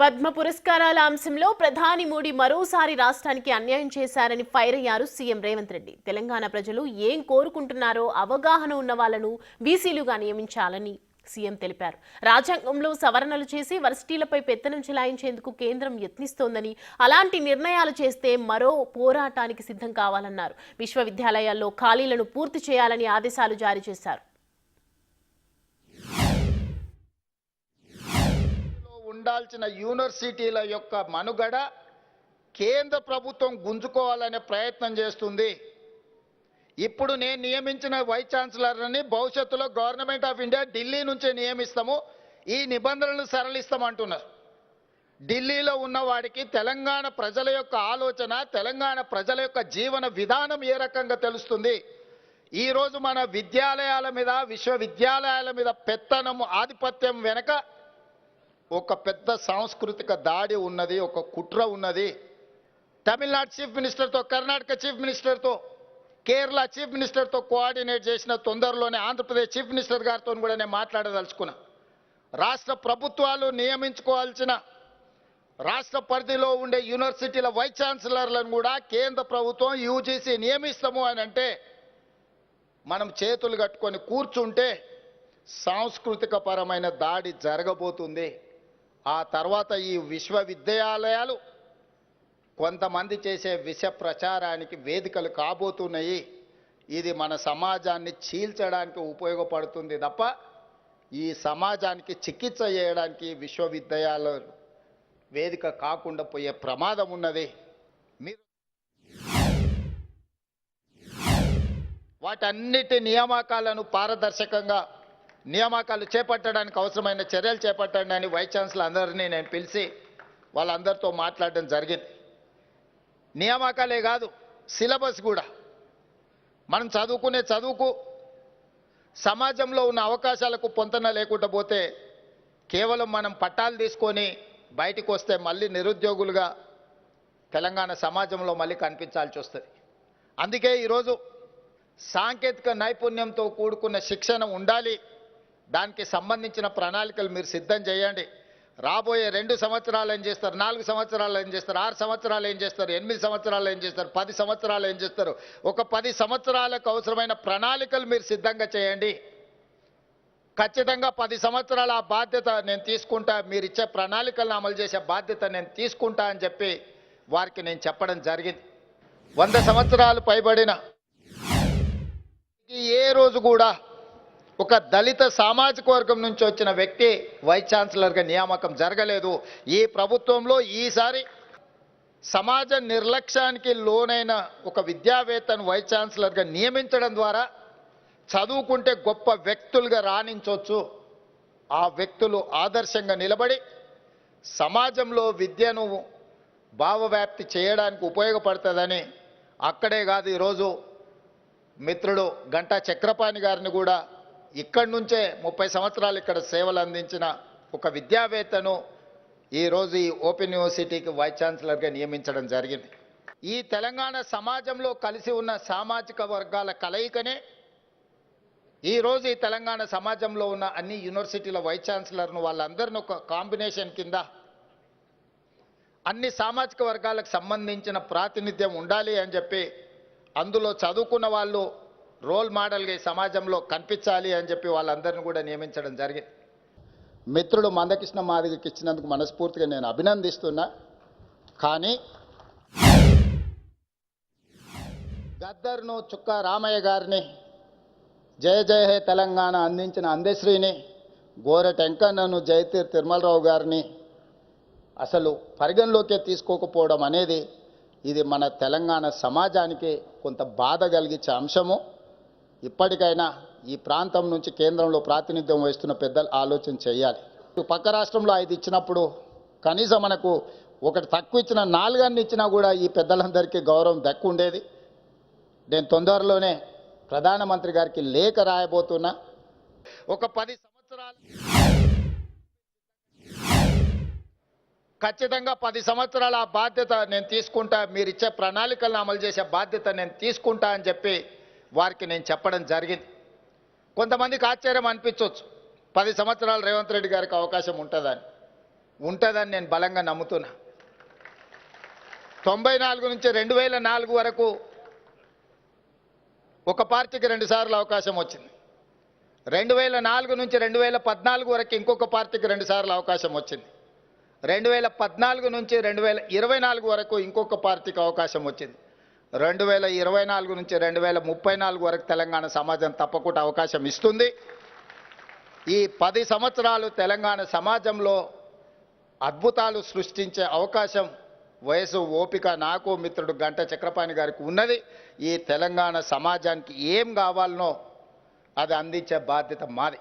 పద్మ పురస్కారాల అంశంలో ప్రధాని మోడీ మరోసారి రాష్ట్రానికి అన్యాయం చేశారని ఫైర్ అయ్యారు సీఎం రేవంత్ రెడ్డి. తెలంగాణ ప్రజలు ఏం కోరుకుంటున్నారో అవగాహన ఉన్న వాళ్లను బీసీలుగా నియమించాలని సీఎం తెలిపారు. రాజ్యాంగంలో సవరణలు చేసి వర్సిటీలపై పెత్తనం చెలాయించేందుకు కేంద్రం యత్నిస్తోందని, అలాంటి నిర్ణయాలు చేస్తే మరో పోరాటానికి సిద్ధం కావాలన్నారు. విశ్వవిద్యాలయాల్లో ఖాళీలను పూర్తి చేయాలని ఆదేశాలు జారీ చేశారు. ఉండాల్సిన యూనివర్సిటీల యొక్క మనుగడ కేంద్ర ప్రభుత్వం గుంజుకోవాలనే ప్రయత్నం చేస్తుంది. ఇప్పుడు నేను నియమించిన వైస్ ఛాన్సలర్ని భవిష్యత్తులో గవర్నమెంట్ ఆఫ్ ఇండియా ఢిల్లీ నుంచే నియమిస్తాము, ఈ నిబంధనలను సరళిస్తామంటున్నారు. ఢిల్లీలో ఉన్నవాడికి తెలంగాణ ప్రజల యొక్క ఆలోచన, తెలంగాణ ప్రజల యొక్క జీవన విధానం ఏ రకంగా తెలుస్తుంది? ఈరోజు మన విద్యాలయాల మీద, విశ్వవిద్యాలయాల మీద పెత్తనం, ఆధిపత్యం వెనక ఒక పెద్ద సాంస్కృతిక దాడి ఉన్నది, ఒక కుట్ర ఉన్నది. తమిళనాడు చీఫ్ మినిస్టర్తో, కర్ణాటక చీఫ్ మినిస్టర్తో, కేరళ చీఫ్ మినిస్టర్తో కోఆర్డినేట్ చేసిన తొందరలోనే ఆంధ్రప్రదేశ్ చీఫ్ మినిస్టర్ గారితో కూడా నేను మాట్లాడదలుచుకున్నా. రాష్ట్ర ప్రభుత్వాలు నియమించుకోవాల్సిన రాష్ట్ర పరిధిలో ఉండే యూనివర్సిటీల వైస్ ఛాన్సలర్లను కూడా కేంద్ర ప్రభుత్వం యూజీసీ నియమిస్తాము అని అంటే మనం చేతులు కట్టుకొని కూర్చుంటే సాంస్కృతిక పరమైన దాడి జరగబోతుంది. ఆ తర్వాత ఈ విశ్వవిద్యాలయాలు కొంతమంది చేసే విష ప్రచారానికి వేదికలు కాబోతున్నాయి. ఇది మన సమాజాన్ని చీల్చడానికి ఉపయోగపడుతుంది తప్ప ఈ సమాజానికి చికిత్స చేయడానికి విశ్వవిద్యాలయాలు వేదిక కాకుండా పోయే ప్రమాదం ఉన్నది. మీరు వాటన్నిటి నియామకాలను పారదర్శకంగా నియామకాలు చేపట్టడానికి అవసరమైన చర్యలు చేపట్టండి అని వైస్ ఛాన్సలర్ అందరినీ నేను పిలిచి వాళ్ళందరితో మాట్లాడడం జరిగింది. నియామకాలే కాదు, సిలబస్ కూడా మనం చదువుకునే చదువుకు సమాజంలో ఉన్న అవకాశాలకు పొంతన లేకుండా పోతే కేవలం మనం పట్టాలు తీసుకొని బయటికి వస్తే మళ్ళీ నిరుద్యోగులుగా తెలంగాణ సమాజంలో మళ్ళీ కనిపించాల్సి వస్తుంది. అందుకే ఈరోజు సాంకేతిక నైపుణ్యంతో కూడుకున్న శిక్షణ ఉండాలి. దానికి సంబంధించిన ప్రణాళికలు మీరు సిద్ధం చేయండి. రాబోయే 2 సంవత్సరాలు ఏం చేస్తారు, 4 సంవత్సరాలు ఏం చేస్తారు, 6 సంవత్సరాలు ఏం చేస్తారు, 8 సంవత్సరాలు ఏం చేస్తారు, 10 సంవత్సరాలు ఏం చేస్తారు, ఒక 10 సంవత్సరాలకు అవసరమైన ప్రణాళికలు మీరు సిద్ధంగా చేయండి. ఖచ్చితంగా 10 సంవత్సరాల ఆ బాధ్యత నేను తీసుకుంటా, మీరు ఇచ్చే ప్రణాళికలను అమలు చేసే బాధ్యత నేను తీసుకుంటా అని చెప్పి వారికి నేను చెప్పడం జరిగింది. 100 సంవత్సరాలు పైబడిన ఏ రోజు కూడా ఒక దళిత సామాజిక వర్గం నుంచి వచ్చిన వ్యక్తి వైస్ ఛాన్సలర్గా నియామకం జరగలేదు. ఈ ప్రభుత్వంలో ఈసారి సమాజ నిర్లక్ష్యానికి లోనైన ఒక విద్యావేత్తను వైస్ ఛాన్సలర్గా నియమించడం ద్వారా చదువుకుంటే గొప్ప వ్యక్తులుగా రాణించవచ్చు. ఆ వ్యక్తులు ఆదర్శంగా నిలబడి సమాజంలో విద్యను భావవ్యాప్తి చేయడానికి ఉపయోగపడుతుందని అక్కడే కాదు, ఈరోజు మిత్రుడు గంటా చక్రపాణి గారిని కూడా ఇక్కడి నుంచే 30 సంవత్సరాలు ఇక్కడ సేవలు అందించిన ఒక విద్యావేత్తను ఈరోజు ఈ ఓపెన్ యూనివర్సిటీకి వైస్ ఛాన్సలర్గా నియమించడం జరిగింది. ఈ తెలంగాణ సమాజంలో కలిసి ఉన్న సామాజిక వర్గాల కలయికనే ఈరోజు ఈ తెలంగాణ సమాజంలో ఉన్న అన్ని యూనివర్సిటీల వైస్ ఛాన్సలర్ను వాళ్ళందరినీ ఒక కాంబినేషన్ కింద అన్ని సామాజిక వర్గాలకు సంబంధించిన ప్రాతినిధ్యం ఉండాలి అని చెప్పి, అందులో చదువుకున్న వాళ్ళు రోల్ మోడల్గా ఈ సమాజంలో కనిపించాలి అని చెప్పి వాళ్ళందరినీ కూడా నియమించడం జరిగింది. మిత్రుడు మందకృష్ణ మాదిగకి ఇచ్చినందుకు మనస్ఫూర్తిగా నేను అభినందిస్తున్నా. కానీ గద్దర్ను చుక్కా రామయ్య గారిని, జయ జయ హే తెలంగాణ అందించిన అందశ్రీని, గోరెట వెంకన్నను, జయతీర్ తిరుమలరావు గారిని అసలు పరిగణలోకే తీసుకోకపోవడం అనేది ఇది మన తెలంగాణ సమాజానికి కొంత బాధ కలిగించే అంశము. ఇప్పటికైనా ఈ ప్రాంతం నుంచి కేంద్రంలో ప్రాతినిధ్యం వహిస్తున్న పెద్దలు ఆలోచన చేయాలి. పక్క రాష్ట్రంలో 5 ఇచ్చినప్పుడు కనీసం మనకు ఒకటి తక్కువ ఇచ్చిన 4 అన్ని ఇచ్చినా కూడా ఈ పెద్దలందరికీ గౌరవం దక్కుండేది. నేను తొందరలోనే ప్రధానమంత్రి గారికి లేఖ రాయబోతున్నా. ఒక 10 సంవత్సరాలు ఖచ్చితంగా 10 సంవత్సరాల ఆ బాధ్యత నేను తీసుకుంటా, మీరు ఇచ్చే ప్రణాళికలను అమలు చేసే బాధ్యత నేను తీసుకుంటా అని చెప్పి వారికి నేను చెప్పడం జరిగింది. కొంతమందికి ఆశ్చర్యం అనిపించవచ్చు, 10 సంవత్సరాలు రేవంత్ రెడ్డి గారికి అవకాశం ఉంటుందని. ఉంటుందని నేను బలంగా నమ్ముతున్నా. 94 నుంచి 2004 వరకు ఒక పార్టీకి 2 సార్లు అవకాశం వచ్చింది. 2004 నుంచి 2014 వరకు ఇంకొక పార్టీకి 2 సార్లు అవకాశం వచ్చింది. 2014 నుంచి 2024 వరకు ఇంకొక పార్టీకి అవకాశం వచ్చింది. 2024 నుంచి 2034 వరకు తెలంగాణ సమాజం తప్పకుండా అవకాశం ఇస్తుంది. ఈ 10 సంవత్సరాలు తెలంగాణ సమాజంలో అద్భుతాలు సృష్టించే అవకాశం, వయసు, ఓపిక నాకు మిత్రుడు గంటా చక్రపాణి గారికి ఉన్నది. ఈ తెలంగాణ సమాజానికి ఏం కావాలనో అది అందించే బాధ్యత మాది.